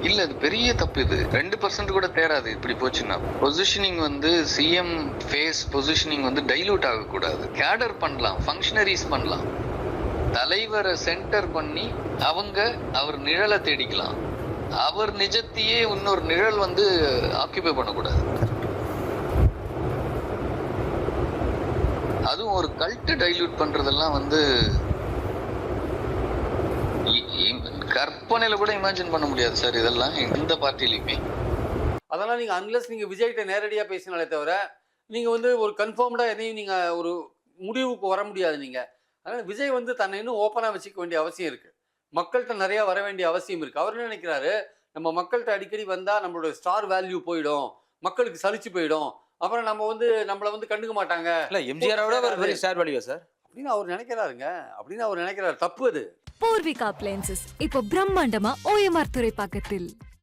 இல்ல அது பெரிய தப்பு. இது 2% கூட தேராது இப்படி போச்சுன்னா. பொசிஷனிங் வந்து சிஎம் ஃபேஸ் பொசிஷனிங் வந்து டைலூட் ஆகக்கூடாது. கேடர் பண்ணலாம், ஃபங்க்ஷனரிஸ் பண்ணலாம், தலைவரை சென்டர் பண்ணி அவர் நிழலை தேடிக்கலாம். அவர் நிஜத்தையே இன்னொரு நிழல் வந்து ஆக்கியூபை பண்ணக்கூடாது. அதுவும் ஒரு கல்ட் டைல்யூட் பண்றதெல்லாம் வந்து கற்பனையில கூட இமேஜின் பண்ண முடியாது சார். இதெல்லாம் எந்த பார்ட்டிலையுமே. அதெல்லாம் நீங்க அன்லெஸ் நீங்க விஜய்கிட்ட நேரடியா பேசினாலே தவிர நீங்க வந்து ஒரு கன்ஃபார்ம்டா எதையும் நீங்க ஒரு முடிவுக்கு வர முடியாது. நீங்க அதனால விஜய் வந்து தன்னை இன்னும் ஓப்பனா வச்சுக்க வேண்டிய அவசியம் இருக்கு. மக்கள்கிட்ட நிறைய வர வேண்டிய அவசியம் இருக்கு. அவர் என்ன நினைக்கிறாரு, நம்ம மக்கள்கிட்ட அடிக்கடி வந்தா நம்மளோட ஸ்டார் வேல்யூ போயிடும், மக்களுக்கு சலிச்சு போயிடும், அப்புறம் நம்ம வந்து நம்மள வந்து கண்டுக்க மாட்டாங்க. இல்ல எம்ஜிஆரோட ஒரு பெரிய ஸ்டார் வேல்யூ சார் அப்படின்னு அவர் நினைக்கிறாருங்க. அப்படின்னு அவர் நினைக்கிறாரு. தப்பு அது. பூர்விகா அப்ளையன்சஸ் இப்போ பிரம்மாண்டமா OMR துறைப்பாக்கத்தில்.